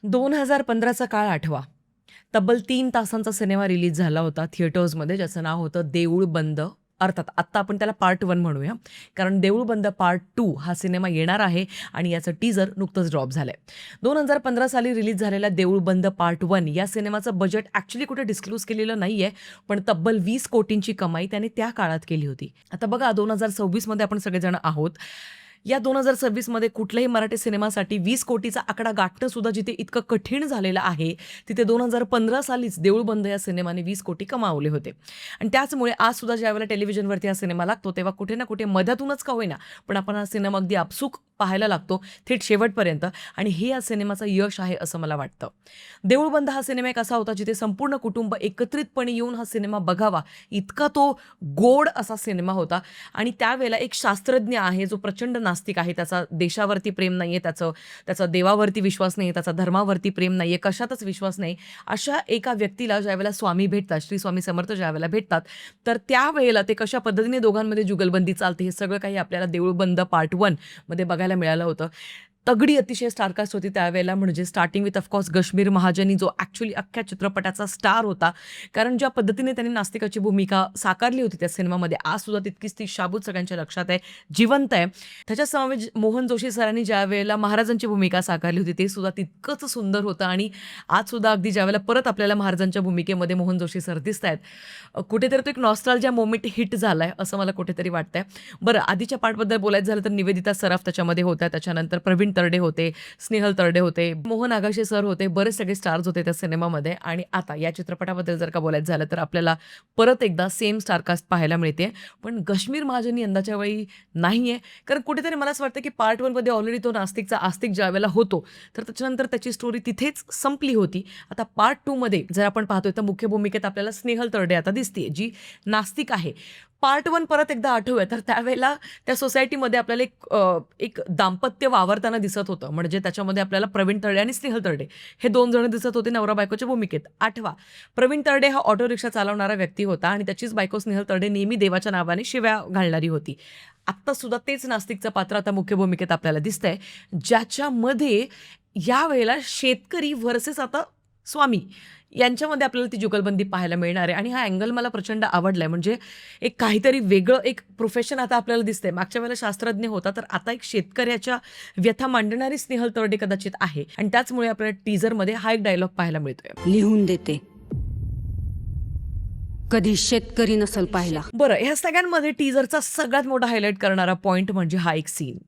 2015चा काळ आठवा. तब्बल 3 तासांचा सिनेमा रिलीज झाला होता थिएटर्समध्ये, ज्याचं नाव होतं देऊळ बंद. अर्थात आत्ता आपण त्याला पार्ट 1 म्हणूया, कारण देऊळ बंद पार्ट 2 हा सिनेमा येणार आहे आणि याचं टीजर नुकतंच ड्रॉप झालंय. 2015 साली रिलीज झालेल्या देऊळ बंद पार्ट 1 या सिनेमाचं बजेट ॲक्चुअली कुठे डिस्क्लोज केलेलं नाहीये, पण तब्बल 20 कोटींची कमाई त्याने त्या काळात केली होती. आता बघा, 2026 मध्ये आपण सगळेजण आहोत. या 2026 मध्ये कुठल्याही मराठी सिनेमासाठी 20 कोटीचा आकडा गाठणं सुद्धा जिथे इतकं कठीण झालेलं आहे, तिथे 2015 सालीच देऊळ बंद या सिनेमाने 20 कोटी कमावले होते. आणि त्याचमुळे आज सुद्धा ज्यावेळेला टेलिव्हिजनवरती हा सिनेमा लागतो, तेव्हा कुठे ना कुठे मध्यातूनच का होईना, पण आपण हा सिनेमा अगदी आपसूक पाहायला लागतो थेट शेवटपर्यंत. आणि हे या सिनेमाचं यश आहे असं मला वाटतं. देऊळ बंद हा सिनेमा एक असा होता जिथे संपूर्ण कुटुंब एकत्रितपणे येऊन हा सिनेमा बघावा, इतका तो गोड असा सिनेमा होता. आणि त्यावेळेला एक शास्त्रज्ञ आहे जो प्रचंड नास्तिक आहे, त्याचा देशावरती प्रेम नाहीये, त्याचं त्याचा देवावरती विश्वास नाही, त्याचा धर्मावरती प्रेम नाहीये, कशातच विश्वास नाही. अशा एका व्यक्तीला ज्यावेळेला स्वामी भेटतात, श्री स्वामी समर्थ ज्यावेळेला भेटतात, तर त्यावेळेला ते कशा पद्धतीने दोघांमध्ये जुगलबंदी चालते हे सगळं काही आपल्याला देऊळ बंद पार्ट 1 मध्ये बघायला मिळालं होतं. तगडी अतिशय स्टारकास्ट होती त्यावेळेला, म्हणजे स्टार्टिंग विथ ऑफकोर्स गश्मीर महाजनी, जो ॲक्च्युली अख्ख्या चित्रपटाचा स्टार होता. कारण ज्या पद्धतीने त्यांनी नास्तिकाची भूमिका साकारली होती त्या सिनेमामध्ये, आज सुद्धा तितकीच ती शाबूत सगळ्यांच्या लक्षात आहे, जिवंत आहे. त्याच्या समवेत मोहन जोशी सरांनी ज्या वेळेला महाराजांची भूमिका साकारली होती, ते सुद्धा तितकंच सुंदर होतं. आणि आज सुद्धा अगदी ज्यावेळेला परत आपल्याला महाराजांच्या भूमिकेमध्ये मोहन जोशी सर दिसत आहेत, कुठेतरी तो एक नॉस्टॅल्जिया मोमेंट हिट झाला आहे असं मला कुठेतरी वाटतंय. बरं, आधीच्या पार्टबद्दल बोलायचं झालं तर निवेदिता सराफ त्याच्यामध्ये होत्या, त्याच्यानंतर प्रवीण तरडे होते, स्नेहल तरडे होते, मोहन आगाशे सर होते, बरेच सगळे स्टार्स होते त्या सिनेमामध्ये. आणि आता या चित्रपटाबद्दल जर का बोलायचं झालं तर आपल्याला परत एकदा सेम स्टारकास्ट पाहायला मिळते. पण कश्मीर महाजनी यंदाच्या वेळी नाही आहे, कारण कुठेतरी मला असं वाटतं की पार्ट 1 मध्ये ऑलरेडी तो नास्तिकचा आस्तिक ज्यावेळेला होतो, तर त्याच्यानंतर त्याची स्टोरी तिथेच संपली होती. आता पार्ट 2 मध्ये जर आपण पाहतोय तर मुख्य भूमिकेत आपल्याला स्नेहल तरडे आता दिसते, जी नास्तिक आहे. पार्ट 1 परत एकदा आठवूया तर त्यावेळेला त्या सोसायटीमध्ये आपल्याला एक दाम्पत्य वावरताना दिसत होतं, म्हणजे त्याच्यामध्ये आपल्याला प्रवीण तरडे आणि स्नेहल तरडे हे 2 जण दिसत होते नवरा बायकोच्या भूमिकेत. आठवा, प्रवीण तरडे हा ऑटो रिक्षा चालवणारा व्यक्ती होता आणि त्याचीच बायको स्नेहल तरडे नेहमी देवाच्या नावाने शिव्या घालणारी होती. आत्ता सुद्धा तेच नास्तिकचं पात्र आता मुख्य भूमिकेत आपल्याला दिसतंय, ज्याच्यामध्ये यावेळेला शेतकरी व्हर्सेस आता स्वामी यांच्यामध्ये आपल्याला ती जुगलबंदी पाहायला मिळणार आहे. आणि हा अँगल मला प्रचंड आवडलाय, म्हणजे एक काहीतरी वेगळं एक प्रोफेशन आता आपल्याला दिसतंय. मागच्या वेळेला शास्त्रज्ञ होता, तर आता एक शेतकऱ्याच्या व्यथा मांडणारी स्नेहल तरडे कदाचित आहे. आणि त्याचमुळे आपल्याला टीजरमध्ये हा एक डायलॉग पाहायला मिळतोय, लिहून देते, कधी शेतकरी नसल पाहिला. बरं, ह्या सगळ्यांमध्ये टीजरचा सगळ्यात मोठा हायलाईट करणारा पॉइंट म्हणजे हा एक सीन.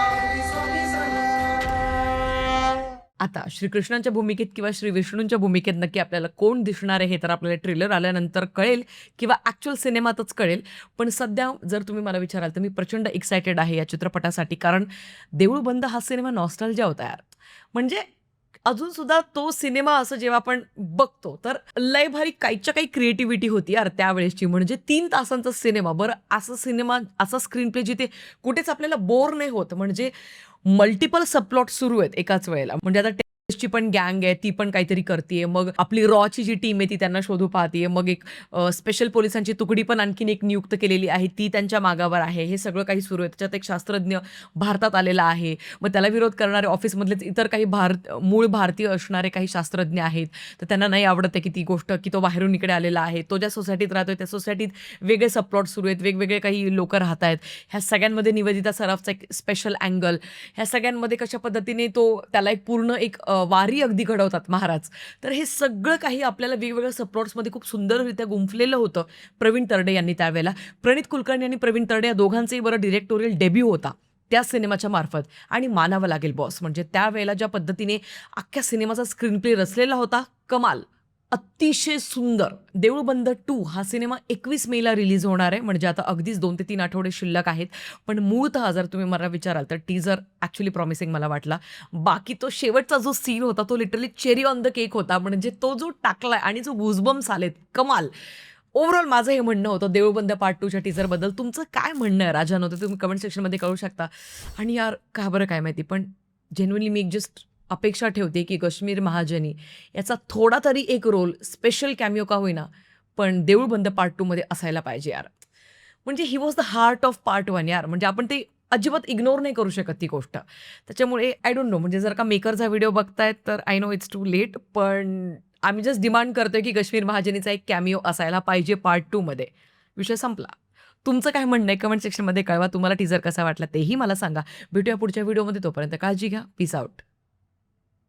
आता श्रीकृष्णांच्या भूमिकेत किंवा श्री विष्णूंच्या भूमिकेत नक्की आपल्याला कोण दिसणार आहे हे तर आपल्याला ट्रेलर आल्यानंतर कळेल किंवा ॲक्च्युअल सिनेमातच कळेल. पण सध्या जर तुम्ही मला विचाराल तर मी प्रचंड एक्सायटेड आहे या चित्रपटासाठी, कारण देऊळ बंद हा सिनेमा नॉस्टॅल्जिया होता यार. म्हणजे अजून सुद्धा तो सिनेमा असं जेव्हा आपण बघतो तर लय भारी काहीच्या काही क्रिएटिव्हिटी होती यार त्यावेळेसची. म्हणजे 3 तासांचा सिनेमा, बरं असा सिनेमा, असा स्क्रीन प्ले जिथे कुठेच आपल्याला बोर नाही होत, म्हणजे मल्टिपल सबप्लॉट सुरू आहेत एकाच वेळेला. म्हणजे आता ची पण गँग आहे, ती पण काहीतरी करते, मग आपली रॉची जी टीम आहे ती त्यांना शोधू पाहते, मग एक स्पेशल पोलिसांची तुकडी पण आणखीन एक नियुक्त केलेली आहे, ती त्यांच्या मागावर आहे. हे सगळं काही सुरू आहे. त्याच्यात एक शास्त्रज्ञ भारतात आलेला आहे, मग त्याला विरोध करणारे ऑफिसमधलेच इतर काही मूळ भारतीय असणारे काही शास्त्रज्ञ आहेत, तर त्यांना नाही आवडत आहे की ती गोष्ट की तो बाहेरून इकडे आलेला आहे. तो ज्या सोसायटीत राहतोय त्या सोसायटीत वेगळे सबप्लॉट सुरू आहेत, वेगवेगळे काही लोक राहत आहेत. ह्या सगळ्यांमध्ये निवेदिता सराफचा एक स्पेशल अँगल, ह्या सगळ्यांमध्ये कशा पद्धतीने तो त्याला एक पूर्ण एक वारी अगदी घडवतात महाराज. तर हे सगळं काही आपल्याला वेगवेगळ्या सबप्लॉट्समध्ये खूप सुंदररित्या गुंफलेलं होतं प्रवीण तरडे यांनी त्यावेळेला. प्रणित कुलकर्णी आणि प्रवीण तरडे या दोघांचंही बरं डिरेक्टोरियल डेब्यू होता त्या सिनेमाच्या मार्फत. आणि मानावं लागेल बॉस, म्हणजे त्यावेळेला ज्या पद्धतीने अख्ख्या सिनेमाचा स्क्रीन प्ले रचलेला होता, कमाल, अतिशय सुंदर. देऊळ बंद 2 हा सिनेमा 21 मेला रिलीज होणार आहे, म्हणजे आता अगदीच 2 ते 3 आठवडे शिल्लक आहेत. पण मूळतः जर तुम्ही मला विचाराल तर टीजर ॲक्च्युली प्रॉमिसिंग मला वाटला. बाकी तो शेवटचा जो सीन होता तो literally cherry on the cake होता, म्हणजे तो जो टाकलाय आणि जो गुजबम्स आलेत, कमाल. ओव्हरऑल माझं हे म्हणणं होतं देऊळ बंद पार्ट 2च्या टीजरबद्दल. तुमचं काय म्हणणं आहे राजानो, ते तुम्ही कमेंट सेक्शनमध्ये कळू शकता. आणि यार का बरं काय माहिती, पण जेन्युइनली मी एक जस्ट अपेक्षा ठेवते की कश्मीर महाजनी याचा थोडा तरी एक रोल, स्पेशल कॅमिओ का होईना, पण देऊळ बंद पार्ट 2 मध्ये असायला पाहिजे यार. म्हणजे he was the heart of part 1 यार. म्हणजे आपण ते अजिबात इग्नोर नाही करू शकत ती गोष्ट. त्याच्यामुळे आय डोंट नो म्हणजे जर का मेकरचा व्हिडिओ बघतायत तर I know it's too late. पण आम्ही जस्ट डिमांड करतोय की कश्मीर महाजनीचा एक कॅमिओ असायला पाहिजे पार्ट 2 मध्ये. विषय संपला. तुमचं काय म्हणणं आहे कमेंट सेक्शनमध्ये कळवा. तुम्हाला टीझर कसा वाटला तेही मला सांगा. भेटूया पुढच्या व्हिडिओमध्ये. तोपर्यंत काळजी घ्या. Peace out.